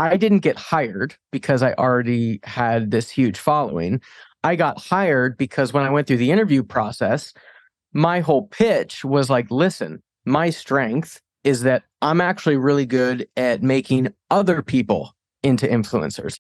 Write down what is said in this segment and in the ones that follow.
I didn't get hired because I already had this huge following. I got hired because when I went through the interview process, my whole pitch was like, listen, my strength is that I'm actually really good at making other people into influencers.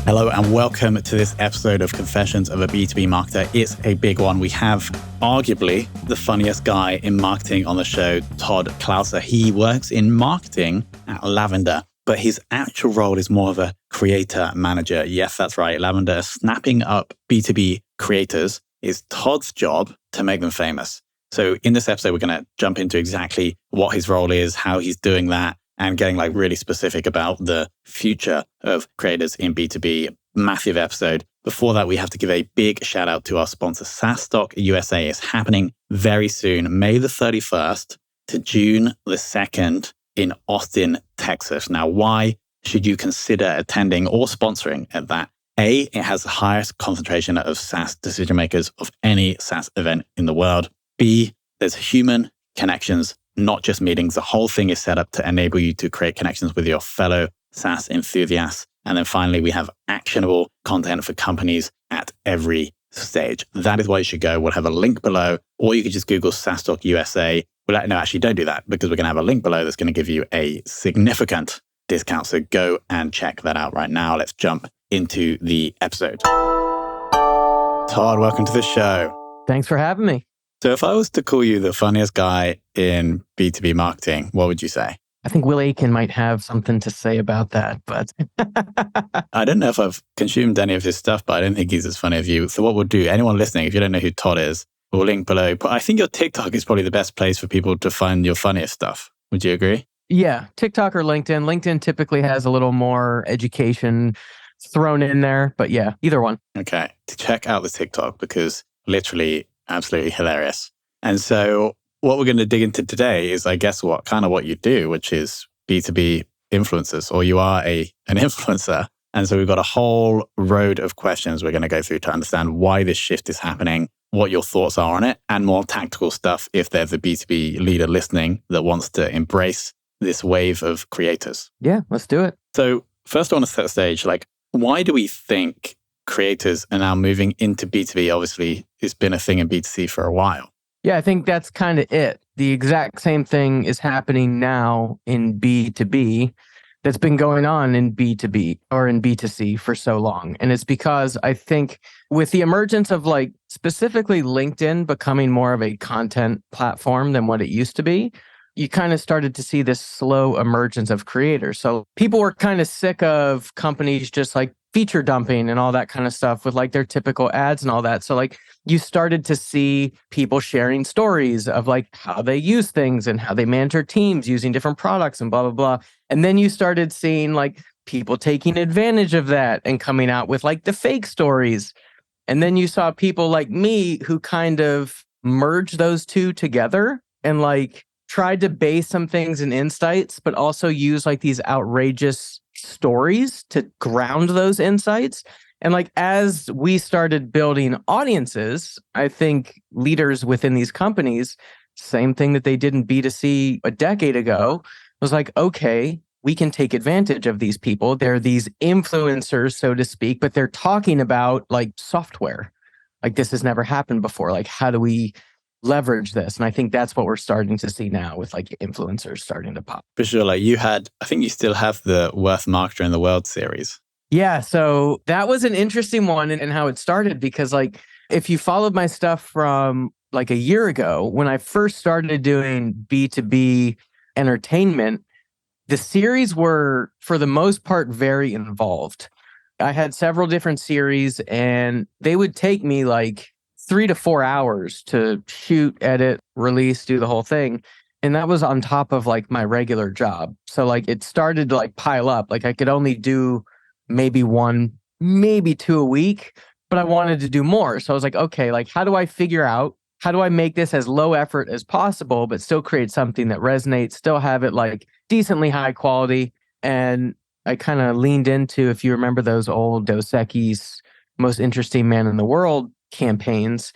Hello and welcome to this episode of Confessions of a B2B Marketer. It's a big one. We have arguably the funniest guy in marketing on the show, Todd Clouser. He works in marketing at Lavender, but his actual role is more of a creator manager. Yes, that's right. Lavender, snapping up B2B creators is Todd's job to make them famous. So in this episode, we're going to jump into exactly what his role is, how he's doing that, and getting like really specific about the future of creators in B2B. Massive episode. Before that, we have to give a big shout out to our sponsor, SaaStock USA. It's happening very soon, May the 31st to June the 2nd in Austin, Texas. Now, why should you consider attending or sponsoring at that? A, it has the highest concentration of SaaS decision makers of any SaaS event in the world. B, there's human connections, not just meetings. The whole thing is set up to enable you to create connections with your fellow SaaS enthusiasts. And then finally, we have actionable content for companies at every stage. That is why you should go. We'll have a link below, or you could just Google SaaStock USA. Well, no, actually don't do that, because we're going to have a link below that's going to give you a significant discount. So go and check that out right now. Let's jump into the episode. Todd, welcome to the show. Thanks for having me. So if I was to call you the funniest guy in B2B marketing, what would you say? I think Will Aiken might have something to say about that, but I don't know if I've consumed any of his stuff, but I don't think he's as funny as you. So what we'll do, anyone listening, if you don't know who Todd is, we'll link below. But I think your TikTok is probably the best place for people to find your funniest stuff. Would you agree? Yeah, TikTok or LinkedIn. LinkedIn typically has a little more education thrown in there, but yeah, either one. Okay, to check out the TikTok, because literally absolutely hilarious. And so what we're going to dig into today is, I guess, what you do, which is B2B influencers, or you are an influencer. And so we've got a whole road of questions we're going to go through to understand why this shift is happening, what your thoughts are on it, and more tactical stuff if there's a B2B leader listening that wants to embrace this wave of creators. Yeah, let's do it. So first I want to set the stage, like, why do we think creators are now moving into B2B? Obviously, it's been a thing in B2C for a while. Yeah, I think that's kind of it. The exact same thing is happening now in B2B that's been going on in B2B or in B2C for so long. And it's because I think with the emergence of like specifically LinkedIn becoming more of a content platform than what it used to be, you kind of started to see this slow emergence of creators. So people were kind of sick of companies just like feature dumping and all that kind of stuff with like their typical ads and all that. So like you started to see people sharing stories of like how they use things and how they manage their teams using different products and blah, blah, blah. And then you started seeing like people taking advantage of that and coming out with like the fake stories. And then you saw people like me who kind of merged those two together and like tried to base some things in insights, but also use like these outrageous stories to ground those insights. And like, as we started building audiences, I think leaders within these companies, same thing that they did in B2C a decade ago, was like, okay, we can take advantage of these people. They're these influencers, so to speak, but they're talking about like software. Like this has never happened before. Like, how do we leverage this? And I think that's what we're starting to see now with like influencers starting to pop. For sure. Like I think you still have the Worst Marketer in the World series. Yeah. So that was an interesting one and how it started, because like if you followed my stuff from like a year ago, when I first started doing B2B entertainment, the series were for the most part very involved. I had several different series and they would take me like 3 to 4 hours to shoot, edit, release, do the whole thing. And that was on top of like my regular job. So like it started to like pile up. Like I could only do maybe 1, maybe 2 a week, but I wanted to do more. So I was like, okay, like how do I make this as low effort as possible, but still create something that resonates, still have it like decently high quality. And I kind of leaned into, if you remember those old Dos Equis Most Interesting Man in the World campaigns,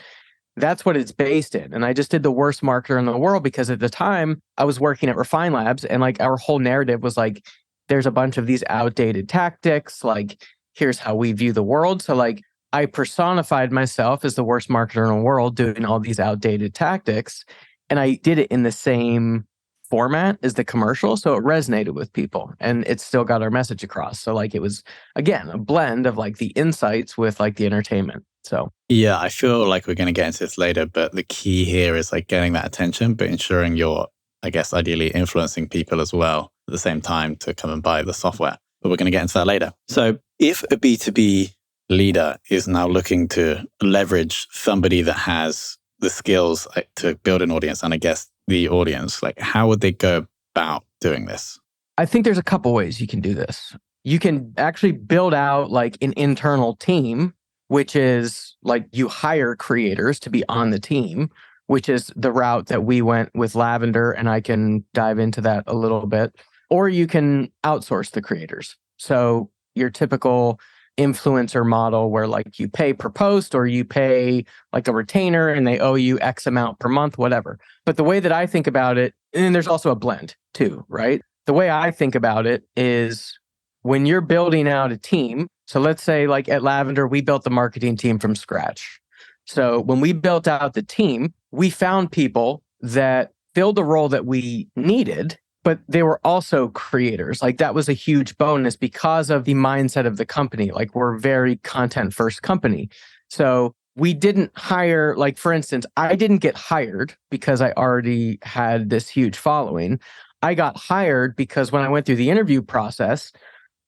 That's what it's based in. And I just did the worst marketer in the world because at the time I was working at Refine Labs and like our whole narrative was like, there's a bunch of these outdated tactics. Like, here's how we view the world. So like I personified myself as the worst marketer in the world doing all these outdated tactics. And I did it in the same format as the commercial. So it resonated with people and it still got our message across. So like it was, again, a blend of like the insights with like the entertainment. So yeah, I feel like we're going to get into this later, but the key here is like getting that attention, but ensuring you're, I guess, ideally influencing people as well at the same time to come and buy the software. But we're going to get into that later. So if a B2B leader is now looking to leverage somebody that has the skills to build an audience and I guess the audience, like how would they go about doing this? I think there's a couple ways you can do this. You can actually build out like an internal team, which is like you hire creators to be on the team, which is the route that we went with Lavender. And I can dive into that a little bit. Or you can outsource the creators. So your typical influencer model where like you pay per post or you pay like a retainer and they owe you X amount per month, whatever. But the way that I think about it, and there's also a blend too, right? The way I think about it is when you're building out a team. So let's say like at Lavender, we built the marketing team from scratch. So when we built out the team, we found people that filled the role that we needed, but they were also creators. Like that was a huge bonus because of the mindset of the company. Like we're a very content first company. So we didn't hire, like for instance, I didn't get hired because I already had this huge following. I got hired because when I went through the interview process,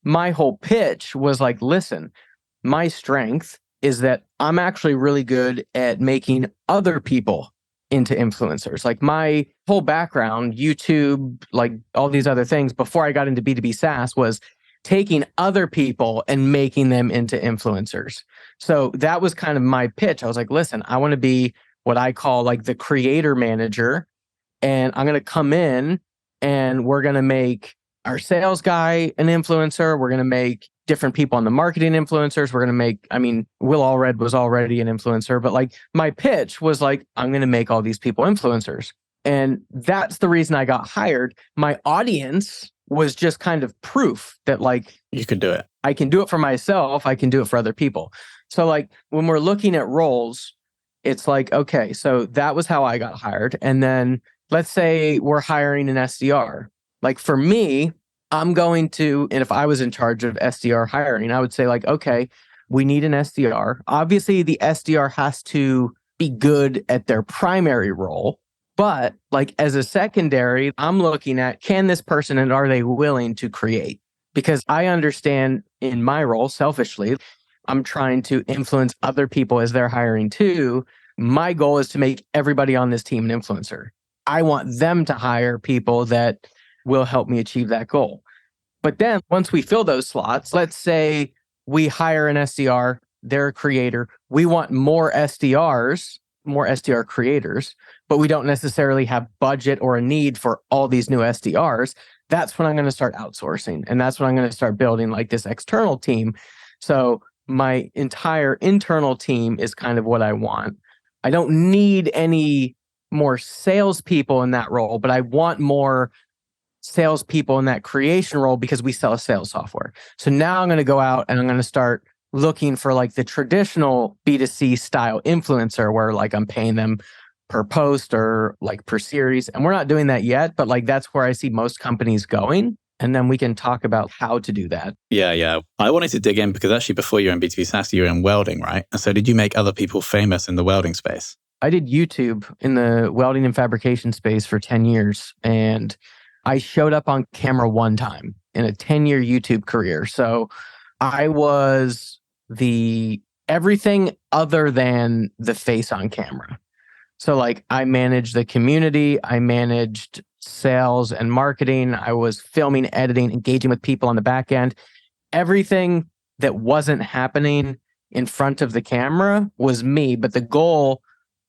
my whole pitch was like, listen, my strength is that I'm actually really good at making other people into influencers. Like my whole background, YouTube, like all these other things before I got into B2B SaaS was taking other people and making them into influencers. So that was kind of my pitch. I was like, listen, I want to be what I call like the creator manager. And I'm going to come in and we're going to make our sales guy an influencer. We're going to make different people on the marketing influencers. We're going to make, I mean, Will Allred was already an influencer, but like my pitch was like, I'm going to make all these people influencers. And that's the reason I got hired. My audience was just kind of proof that like, you could do it. I can do it for myself. I can do it for other people. So like when we're looking at roles, it's like, okay, so that was how I got hired. And then let's say we're hiring an SDR. Like for me, I'm going to, and if I was in charge of SDR hiring, I would say like, okay, we need an SDR. Obviously, the SDR has to be good at their primary role. But like as a secondary, I'm looking at, can this person and are they willing to create? Because I understand in my role, selfishly, I'm trying to influence other people as they're hiring too. My goal is to make everybody on this team an influencer. I want them to hire people that will help me achieve that goal. But then once we fill those slots, let's say we hire an SDR, they're a creator. We want more SDRs, more SDR creators, but we don't necessarily have budget or a need for all these new SDRs. That's when I'm going to start outsourcing. And that's when I'm going to start building like this external team. So my entire internal team is kind of what I want. I don't need any more salespeople in that role, but I want more salespeople in that creation role because we sell a sales software. So now I'm going to go out and I'm going to start looking for like the traditional B2C style influencer where like I'm paying them per post or like per series. And we're not doing that yet, but like that's where I see most companies going. And then we can talk about how to do that. Yeah. I wanted to dig in because actually before you were in B2B SaaS, you were in welding, right? And so did you make other people famous in the welding space? I did YouTube in the welding and fabrication space for 10 years. And I showed up on camera one time in a 10-year YouTube career. So I was the everything other than the face on camera. So like I managed the community, I managed sales and marketing. I was filming, editing, engaging with people on the back end. Everything that wasn't happening in front of the camera was me. But the goal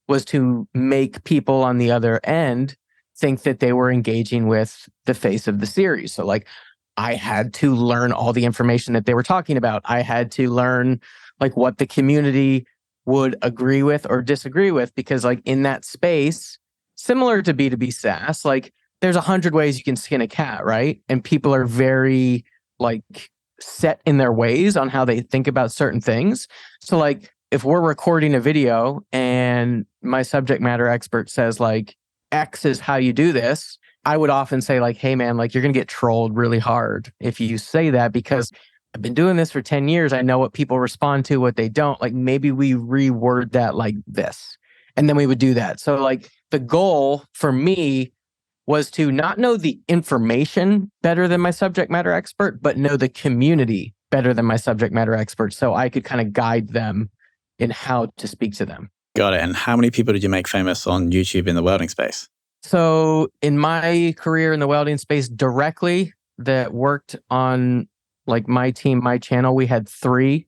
was to make people on the other end think that they were engaging with the face of the series. So like I had to learn all the information that they were talking about. I had to learn like what the community would agree with or disagree with, because like in that space, similar to B2B SaaS, like there's 100 ways you can skin a cat, right? And people are very like set in their ways on how they think about certain things. So like if we're recording a video and my subject matter expert says like X is how you do this, I would often say like, hey man, like you're going to get trolled really hard if you say that, because I've been doing this for 10 years. I know what people respond to, what they don't. Like maybe we reword that like this. And then we would do that. So like the goal for me was to not know the information better than my subject matter expert, but know the community better than my subject matter expert. So I could kind of guide them in how to speak to them. Got it. And how many people did you make famous on YouTube in the welding space? So in my career in the welding space directly that worked on like my team, my channel, we had 3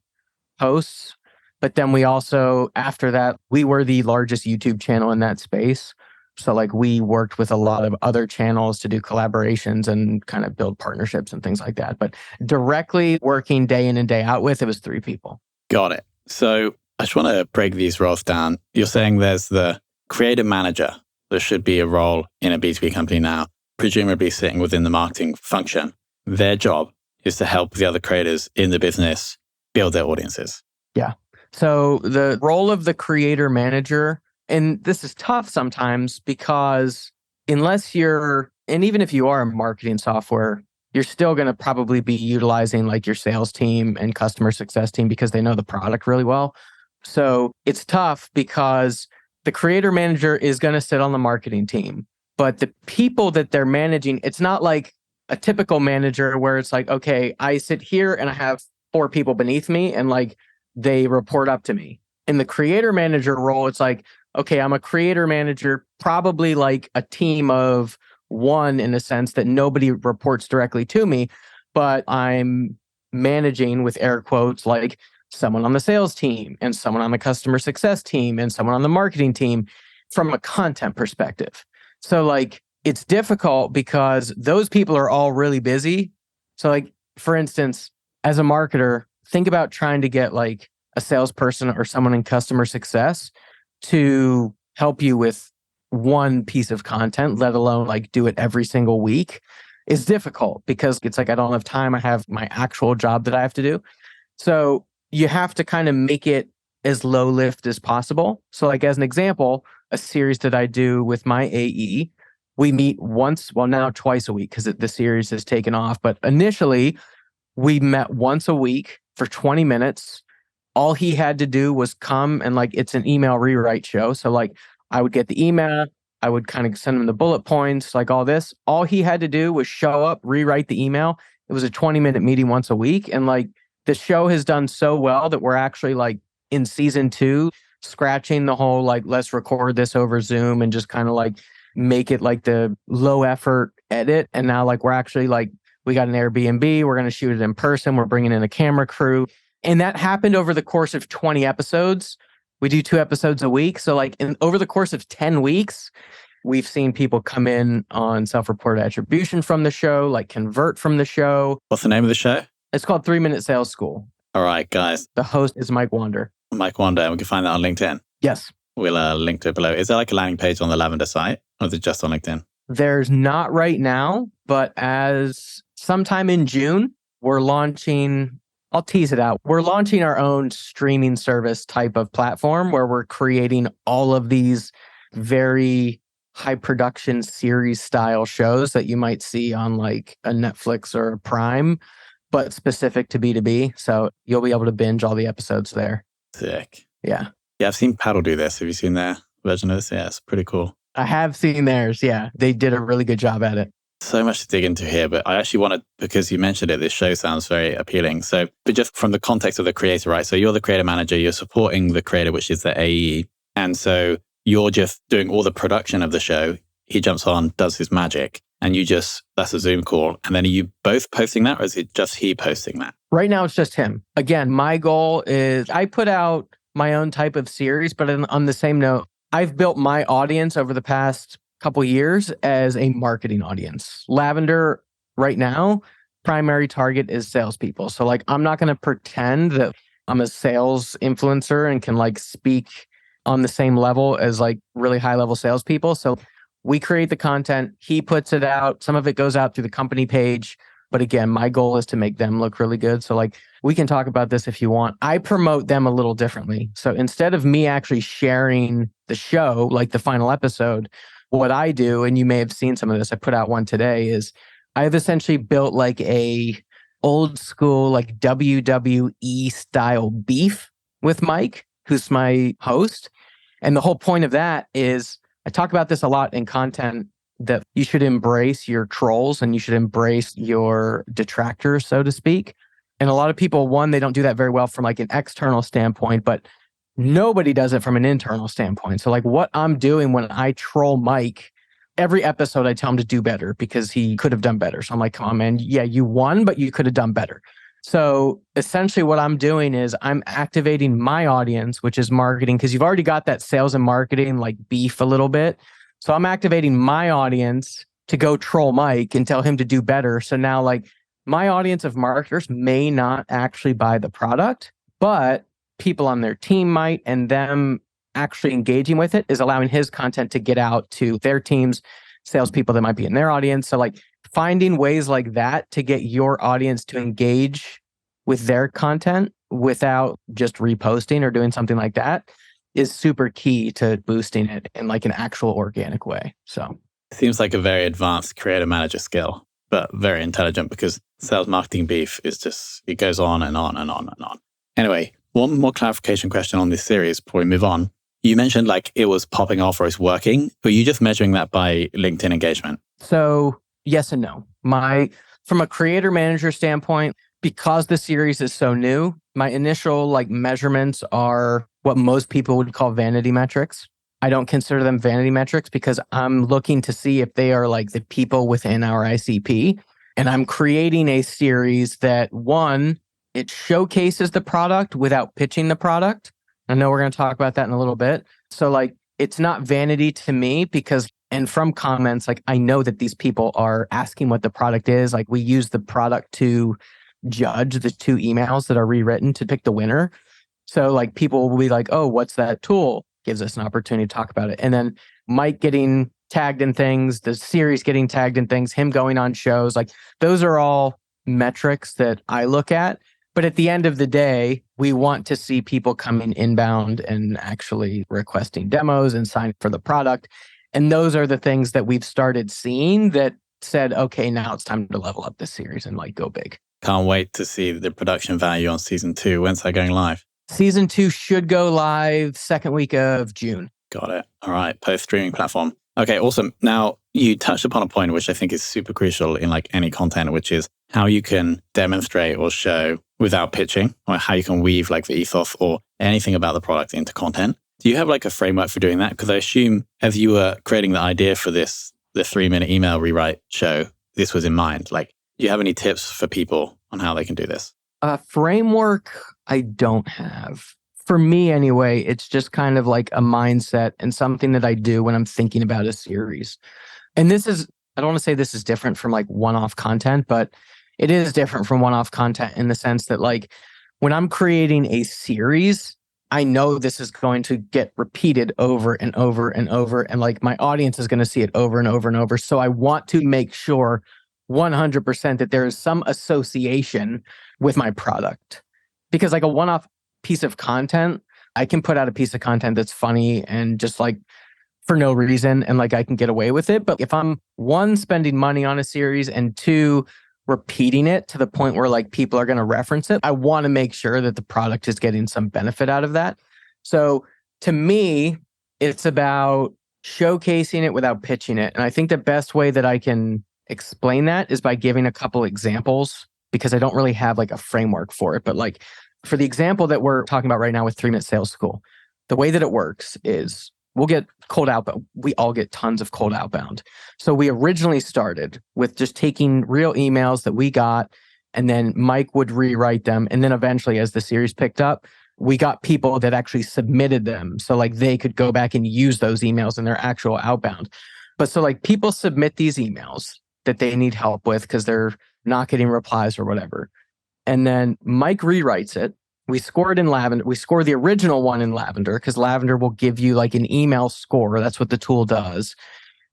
hosts. But then we also, after that, we were the largest YouTube channel in that space. So like we worked with a lot of other channels to do collaborations and kind of build partnerships and things like that. But directly working day in and day out with, it was 3 people. Got it. So I just want to break these roles down. You're saying there's the creative manager. There should be a role in a B2B company now, presumably sitting within the marketing function. Their job is to help the other creators in the business build their audiences. Yeah. So the role of the creator manager, and this is tough sometimes because unless you're, and even if you are a marketing software, you're still going to probably be utilizing like your sales team and customer success team because they know the product really well. So it's tough because the creator manager is going to sit on the marketing team, but the people that they're managing, it's not like a typical manager where it's like, okay, I sit here and I have 4 people beneath me and like they report up to me. In the creator manager role, it's like, okay, I'm a creator manager, probably like a team of 1 in a sense that nobody reports directly to me, but I'm managing with air quotes, like someone on the sales team and someone on the customer success team and someone on the marketing team from a content perspective. So like it's difficult because those people are all really busy. So like, for instance, as a marketer, think about trying to get like a salesperson or someone in customer success to help you with 1 piece of content, let alone like do it every single week, is difficult because it's like, I don't have time. I have my actual job that I have to do. So you have to kind of make it as low lift as possible. So like as an example, a series that I do with my AE, we meet once, well now twice a week because the series has taken off. But initially we met once a week for 20 minutes. All he had to do was come and like, it's an email rewrite show. So like I would get the email, I would kind of send him the bullet points, like all this. All he had to do was show up, rewrite the email. It was a 20-minute meeting once a week. And like the show has done so well that we're actually like in season 2, scratching the whole, like, let's record this over Zoom and just kind of like make it like the low effort edit. And now like we're actually like, we got an Airbnb, we're going to shoot it in person. We're bringing in a camera crew. And that happened over the course of 20 episodes. We do 2 episodes a week. So like over the course of 10 weeks, we've seen people come in on self-reported attribution from the show, like convert from the show. What's the name of the show? It's called 3-Minute Sales School. All right, guys. The host is Mike Wander. Mike Wander. We can find that on LinkedIn. Yes. We'll link to it below. Is there like a landing page on the Lavender site or is it just on LinkedIn? There's not right now, but as sometime in June, we're launching, I'll tease it out. We're launching our own streaming service type of platform where we're creating all of these very high production series style shows that you might see on like a Netflix or a Prime, but specific to B2B. So you'll be able to binge all the episodes there. Sick. Yeah. Yeah, I've seen Paddle do this. Have you seen their version of this? Yeah, it's pretty cool. I have seen theirs. Yeah. They did a really good job at it. So much to dig into here, but I actually wanted, because you mentioned it, this show sounds very appealing. So, but just from the context of the creator, right? So you're the creator manager, you're supporting the creator, which is the AE. And so you're just doing all the production of the show. He jumps on, does his magic, and that's a Zoom call. And then are you both posting that, or is it just he posting that? Right now, it's just him. Again, my goal is I put out my own type of series, but on the same note, I've built my audience over the past couple years as a marketing audience. Lavender right now, primary target is salespeople. So like, I'm not going to pretend that I'm a sales influencer and can like speak on the same level as like really high level salespeople. So we create the content, he puts it out. Some of it goes out through the company page. But again, my goal is to make them look really good. So like we can talk about this if you want. I promote them a little differently. So instead of me actually sharing the show, like the final episode, what I do, and you may have seen some of this, I put out one today, is I've essentially built like a old school, like WWE style beef with Mike, who's my host. And the whole point of that is I talk about this a lot in content that you should embrace your trolls and you should embrace your detractors, so to speak. And a lot of people, one, they don't do that very well from like an external standpoint, but nobody does it from an internal standpoint. So like what I'm doing when I troll Mike, every episode I tell him to do better because he could have done better. So I'm like, come on, man. Yeah, you won, but you could have done better. So essentially what I'm doing is I'm activating my audience, which is marketing, because you've already got that sales and marketing like beef a little bit. So I'm activating my audience to go troll Mike and tell him to do better. So now like my audience of marketers may not actually buy the product, but people on their team might, and them actually engaging with it is allowing his content to get out to their teams, salespeople that might be in their audience. So like finding ways like that to get your audience to engage with their content without just reposting or doing something like that is super key to boosting it in like an actual organic way. So seems like a very advanced creator manager skill, but very intelligent because sales marketing beef is just, it goes on and on and on and on. Anyway, one more clarification question on this series before we move on. You mentioned like it was popping off or it's working. Were you just measuring that by LinkedIn engagement? So yes and no. From a creator manager standpoint, because the series is so new, my initial like measurements are what most people would call vanity metrics. I don't consider them vanity metrics because I'm looking to see if they are like the people within our ICP. And I'm creating a series that, one, it showcases the product without pitching the product. I know we're going to talk about that in a little bit. So like, it's not vanity to me because, and from comments, like I know that these people are asking what the product is. Like we use the product to judge the 2 emails that are rewritten to pick the winner. So like people will be like, oh, what's that tool? Gives us an opportunity to talk about it. And then Mike getting tagged in things, the series getting tagged in things, him going on shows, like those are all metrics that I look at. But at the end of the day, we want to see people coming inbound and actually requesting demos and signing for the product. And those are the things that we've started seeing that said, okay, now it's time to level up this series and like go big. Can't wait to see the production value on season 2. When's that going live? Season 2 should go live second week of June. Got it. All right. Post-streaming platform. Okay, awesome. Now, you touched upon a point which I think is super crucial in like any content, which is how you can demonstrate or show without pitching, or how you can weave like the ethos or anything about the product into content. Do you have like a framework for doing that? Because I assume as you were creating the idea for this, the 3-minute email rewrite show, this was in mind. Like, do you have any tips for people on how they can do this? A framework I don't have. For me anyway, it's just kind of like a mindset and something that I do when I'm thinking about a series. And this is, I don't want to say this is different from like one-off content, but it is different from one-off content in the sense that like when I'm creating a series, I know this is going to get repeated over and over and over. And like my audience is going to see it over and over and over. So I want to make sure 100% that there is some association with my product. Because like a one-off piece of content, I can put out a piece of content that's funny and just like for no reason and like I can get away with it. But if I'm one, spending money on a series and two, repeating it to the point where like people are going to reference it, I want to make sure that the product is getting some benefit out of that. So to me, it's about showcasing it without pitching it. And I think the best way that I can explain that is by giving a couple examples, because I don't really have like a framework for it. But like for the example that we're talking about right now with 3-Minute Sales School, the way that it works is we'll get cold outbound. We all get tons of cold outbound. So we originally started with just taking real emails that we got, and then Mike would rewrite them. And then eventually, as the series picked up, we got people that actually submitted them. So like they could go back and use those emails in their actual outbound. But so like people submit these emails that they need help with because they're not getting replies or whatever. And then Mike rewrites it. We score it in Lavender. We score the original one in Lavender because Lavender will give you like an email score. That's what the tool does.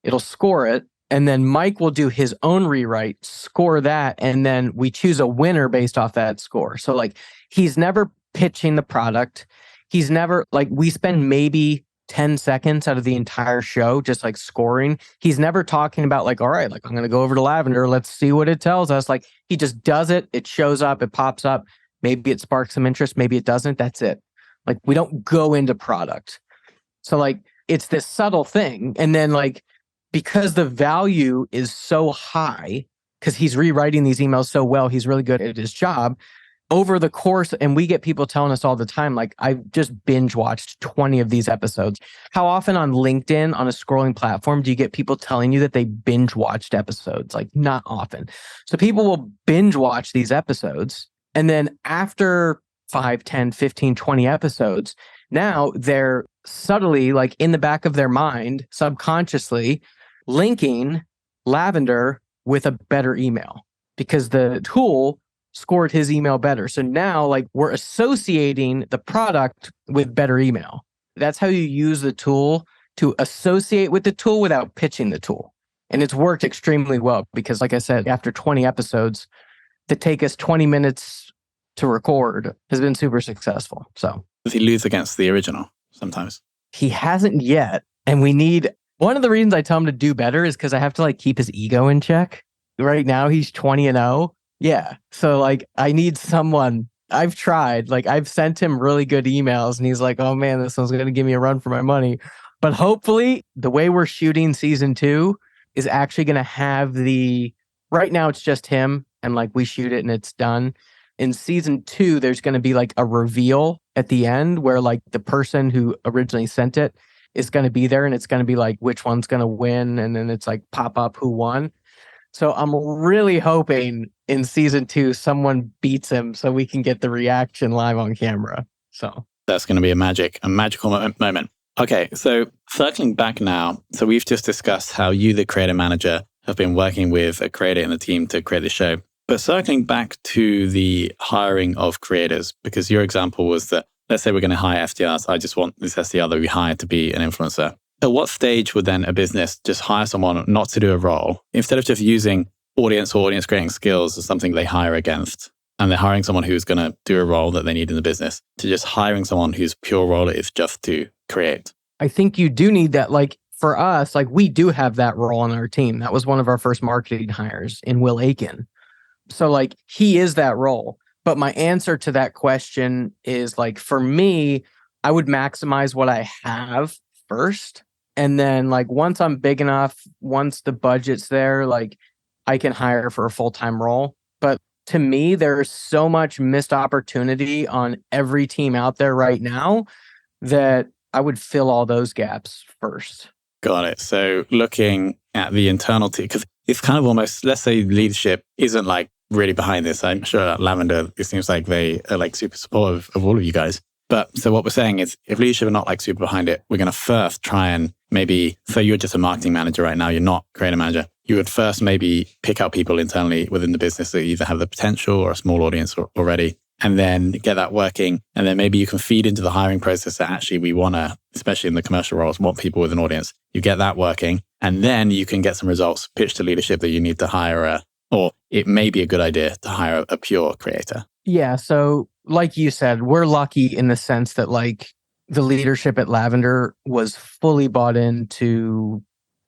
It'll score it. And then Mike will do his own rewrite, score that. And then we choose a winner based off that score. So like he's never pitching the product. He's never like, we spend maybe 10 seconds out of the entire show just like scoring. He's never talking about like, all right, like I'm going to go over to Lavender. Let's see what it tells us. Like he just does it. It shows up. It pops up. Maybe it sparks some interest. Maybe it doesn't. That's it. Like we don't go into product. So like it's this subtle thing. And then like, because the value is so high, because he's rewriting these emails so well, he's really good at his job. Over the course, and we get people telling us all the time, like, I've just binge watched 20 of these episodes. How often on LinkedIn, on a scrolling platform, do you get people telling you that they binge watched episodes? Like, not often. So people will binge watch these episodes. And then after 5, 10, 15, 20 episodes, now they're subtly, like in the back of their mind, subconsciously linking Lavender with a better email because the tool scored his email better. So now like we're associating the product with better email. That's how you use the tool to associate with the tool without pitching the tool. And it's worked extremely well because like I said, after 20 episodes, to take us 20 minutes to record has been super successful. So does he lose against the original sometimes? He hasn't yet. And we need, one of the reasons I tell him to do better is because I have to like keep his ego in check. Right now he's 20-0. Yeah. So like I need someone. I've tried, like I've sent him really good emails and he's like, oh man, this one's going to give me a run for my money. But hopefully the way we're shooting season 2 is actually going to have right now it's just him and like we shoot it and it's done. In season 2, there's going to be like a reveal at the end where like the person who originally sent it is going to be there and it's going to be like which one's going to win. And then it's like pop up who won. So I'm really hoping in season 2, someone beats him so we can get the reaction live on camera. So that's going to be a magical moment. Okay, so circling back now. So we've just discussed how you, the creator manager, have been working with a creator in the team to create the show. But circling back to the hiring of creators, because your example was that, let's say we're going to hire SDRs. I just want this SDR that we hire to be an influencer. At what stage would then a business just hire someone not to do a role, instead of just using audience or audience creating skills as something they hire against, and they're hiring someone who's going to do a role that they need in the business, to just hiring someone whose pure role is just to create? I think you do need that. Like for us, like we do have that role on our team. That was one of our first marketing hires in Will Aiken. So like he is that role. But my answer to that question is like, for me, I would maximize what I have first. And then like once I'm big enough, once the budget's there, like I can hire for a full-time role. But to me, there's so much missed opportunity on every team out there right now that I would fill all those gaps first. Got it. So looking at the internal team, because it's kind of almost, let's say leadership isn't like really behind this. I'm sure at Lavender, it seems like they are like super supportive of all of you guys. But so what we're saying is if leadership are not like super behind it, we're going to first try and maybe, so you're just a marketing manager right now, you're not creator manager. You would first maybe pick out people internally within the business that either have the potential or a small audience already, and then get that working. And then maybe you can feed into the hiring process that actually we want to, especially in the commercial roles, want people with an audience. You get that working, and then you can get some results, pitch to leadership that you need to hire or it may be a good idea to hire a pure creator. Yeah. So like you said, we're lucky in the sense that like the leadership at Lavender was fully bought into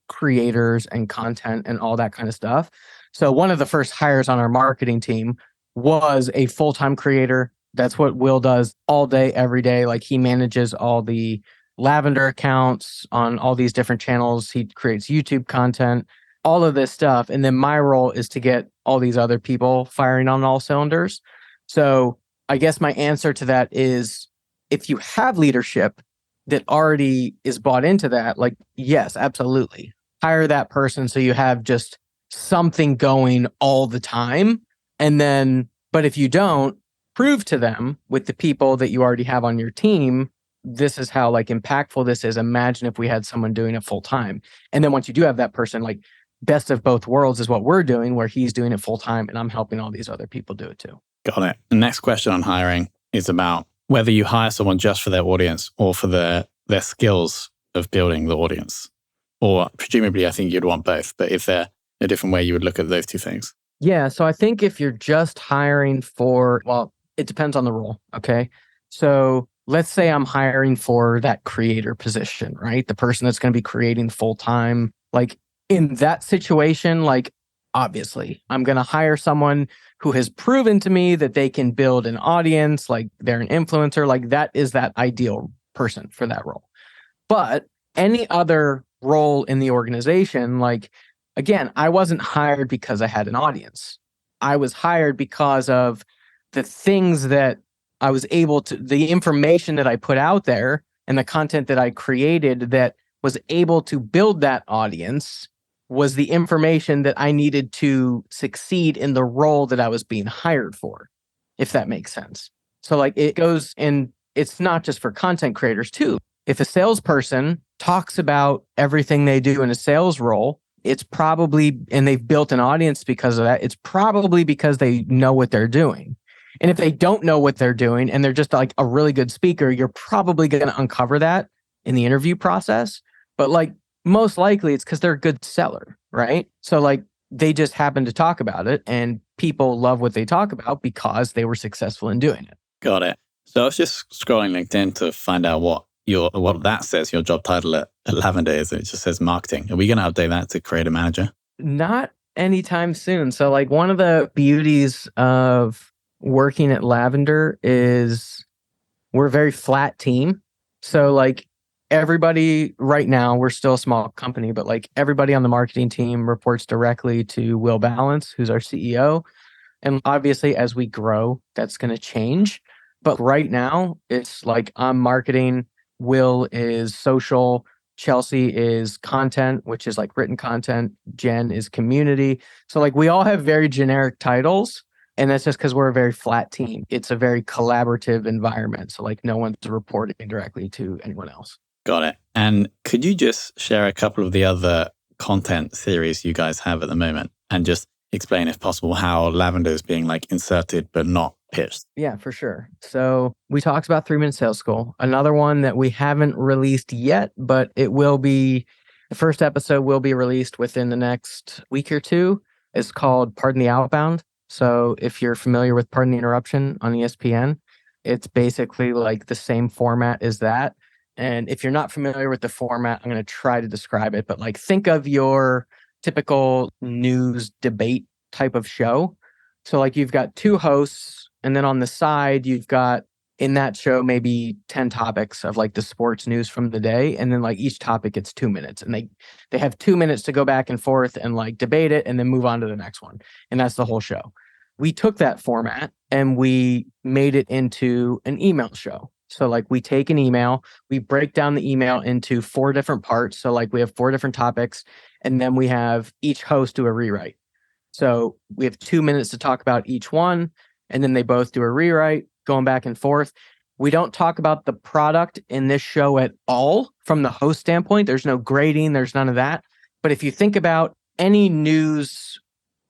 creators and content and all that kind of stuff. So one of the first hires on our marketing team was a full-time creator. That's what Will does all day, every day. Like he manages all the Lavender accounts on all these different channels. He creates YouTube content, all of this stuff. And then my role is to get all these other people firing on all cylinders. So I guess my answer to that is if you have leadership that already is bought into that, like, yes, absolutely. Hire that person so you have just something going all the time. And then, but if you don't, prove to them with the people that you already have on your team, this is how like impactful this is. Imagine if we had someone doing it full time. And then once you do have that person, like best of both worlds is what we're doing, where he's doing it full time and I'm helping all these other people do it too. Got it. The next question on hiring. is about whether you hire someone just for their audience or for their skills of building the audience. Or presumably, I think you'd want both. But is there a different way you would look at those two things? Yeah. So I think if you're just hiring for, well, it depends on the role. Okay. So let's say I'm hiring for that creator position, right? The person that's going to be creating full time. Like in that situation, like obviously I'm going to hire someone who has proven to me that they can build an audience, like they're an influencer, like that is that ideal person for that role. But any other role in the organization, like again, I wasn't hired because I had an audience. I was hired because of the things that I was able to, the information that I put out there and the content that I created that was able to build that audience was the information that I needed to succeed in the role that I was being hired for, if that makes sense. So like it goes in, it's not just for content creators too. If a salesperson talks about everything they do in a sales role, it's probably, and they've built an audience because of that, it's probably because they know what they're doing. And if they don't know what they're doing and they're just like a really good speaker, you're probably going to uncover that in the interview process. But like most likely it's because they're a good seller, right? So like they just happen to talk about it and people love what they talk about because they were successful in doing it. Got it. So I was just scrolling LinkedIn to find out what that says your job title at Lavender is. It just says marketing. Are we going to update that to creative manager? Not anytime soon. So like one of the beauties of working at Lavender is we're a very flat team. So like everybody right now, we're still a small company, but like everybody on the marketing team reports directly to Will Balance, who's our CEO. And obviously as we grow, that's going to change. But right now it's like I'm marketing, Will is social, Chelsea is content, which is like written content, Jen is community. So like we all have very generic titles. And that's just because we're a very flat team. It's a very collaborative environment. So like no one's reporting directly to anyone else. Got it. And could you just share a couple of the other content series you guys have at the moment and just explain, if possible, how Lavender is being like inserted but not pitched? Yeah, for sure. So we talked about 3-Minute Sales School. Another one that we haven't released yet, but it will be, the first episode will be released within the next week or two. It's called Pardon the Outbound. So if you're familiar with Pardon the Interruption on ESPN, it's basically like the same format as that. And if you're not familiar with the format, I'm going to try to describe it. But like think of your typical news debate type of show. So like you've got two hosts, and then on the side, you've got in that show maybe 10 topics of like the sports news from the day. And then like each topic gets 2 minutes. And they have 2 minutes to go back and forth and like debate it and then move on to the next one. And that's the whole show. We took that format and we made it into an email show. So like we take an email, we break down the email into 4 different parts. So like we have 4 different topics, and then we have each host do a rewrite. So we have 2 minutes to talk about each one, and then they both do a rewrite, going back and forth. We don't talk about the product in this show at all from the host standpoint. There's no grading, there's none of that. But if you think about any news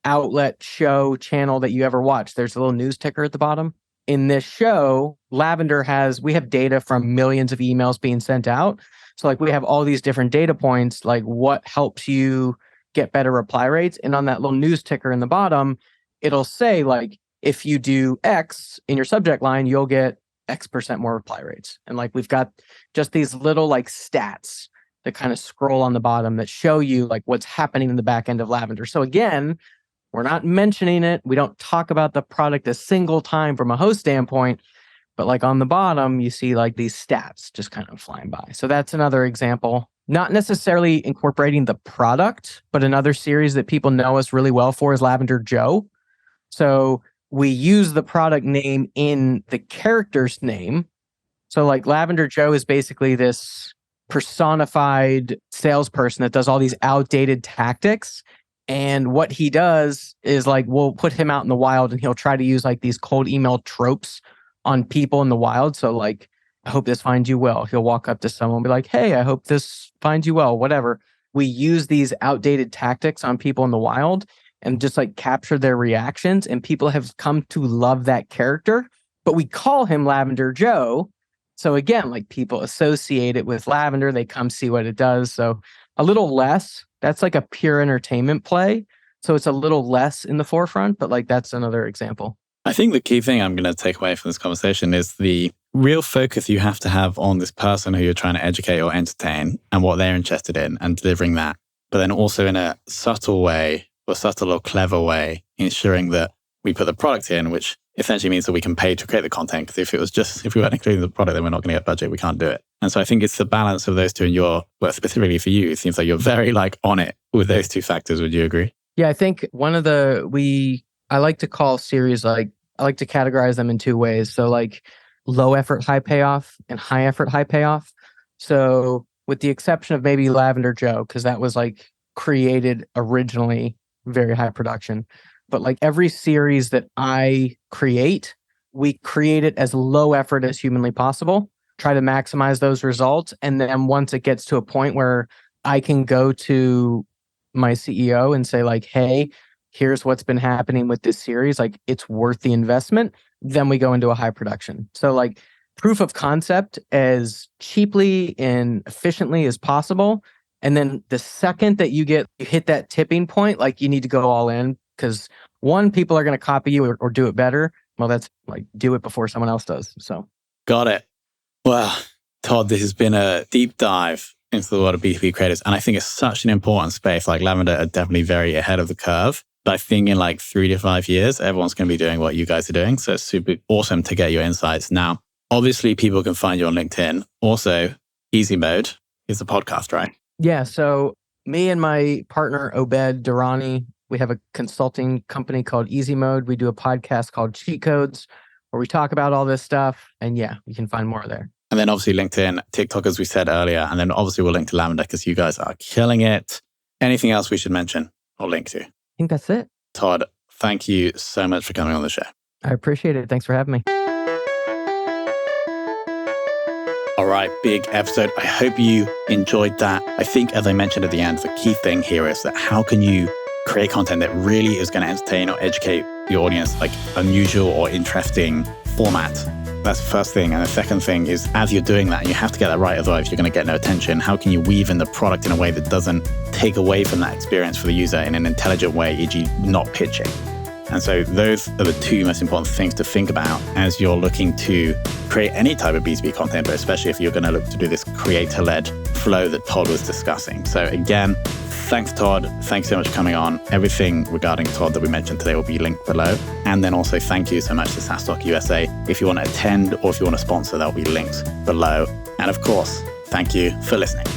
outlet, show, channel that you ever watch, there's a little news ticker at the bottom. In this show, Lavender we have data from millions of emails being sent out. So like we have all these different data points, like what helps you get better reply rates. And on that little news ticker in the bottom, it'll say like, if you do X in your subject line, you'll get X% more reply rates. And like we've got just these little like stats that kind of scroll on the bottom that show you like what's happening in the back end of Lavender. So again, we're not mentioning it. We don't talk about the product a single time from a host standpoint, but like on the bottom, you see like these stats just kind of flying by. So that's another example. Not necessarily incorporating the product, but another series that people know us really well for is Lavender Joe. So we use the product name in the character's name. So like Lavender Joe is basically this personified salesperson that does all these outdated tactics. And what he does is like, we'll put him out in the wild and he'll try to use like these cold email tropes on people in the wild. So like, I hope this finds you well. He'll walk up to someone and be like, hey, I hope this finds you well, whatever. We use these outdated tactics on people in the wild and just like capture their reactions. And people have come to love that character but we call him Lavender Joe. So again, like people associate it with lavender, they come see what it does. So a little less, that's like a pure entertainment play. So it's a little less in the forefront, but like that's another example. I think the key thing I'm going to take away from this conversation is the real focus you have to have on this person who you're trying to educate or entertain and what they're interested in and delivering that. But then also in a subtle way or subtle or clever way, ensuring that we put the product in, which essentially means that we can pay to create the content. Because if we weren't including the product, then we're not going to get budget. We can't do it. And so I think it's the balance of those two. And specifically for you, it seems like you're very like on it with those two factors. Would you agree? Yeah, I think I like to call series I like to categorize them in two ways. So like low effort, high payoff and high effort, high payoff. So with the exception of maybe Lavender Joe, because that was like created originally very high production. But like every series that I create, we create it as low effort as humanly possible, try to maximize those results. And then once it gets to a point where I can go to my CEO and say like, hey, here's what's been happening with this series, like it's worth the investment, then we go into a high production. So like proof of concept as cheaply and efficiently as possible. And then the second that you hit that tipping point, like you need to go all in because one, people are going to copy you or do it better. Well, that's like do it before someone else does. So got it. Well, Todd, this has been a deep dive into the world of B2B creators. And I think it's such an important space. Like Lavender are definitely very ahead of the curve. But I think in like 3 to 5 years, everyone's going to be doing what you guys are doing. So it's super awesome to get your insights. Now, obviously, people can find you on LinkedIn. Also, Easy Mode is the podcast, right? Yeah. So me and my partner, Obed Durrani, we have a consulting company called Easy Mode. We do a podcast called Cheat Codes where we talk about all this stuff. And yeah, you can find more there. And then obviously LinkedIn, TikTok, as we said earlier. And then obviously we'll link to Lavender because you guys are killing it. Anything else we should mention or link to? I think that's it. Todd, thank you so much for coming on the show. I appreciate it. Thanks for having me. All right, big episode. I hope you enjoyed that. I think, as I mentioned at the end, the key thing here is that how can you create content that really is going to entertain or educate the audience, like unusual or interesting format? That's the first thing. And the second thing is, as you're doing that, you have to get that right, otherwise you're going to get no attention. How can you weave in the product in a way that doesn't take away from that experience for the user in an intelligent way, e.g. not pitching? And so those are the two most important things to think about as you're looking to create any type of B2B content, but especially if you're going to look to do this creator-led flow that Todd was discussing. So again, thanks, Todd. Thanks so much for coming on. Everything regarding Todd that we mentioned today will be linked below. And then also thank you so much to SaaS Talk USA. If you want to attend or if you want to sponsor, that will be linked below. And of course, thank you for listening.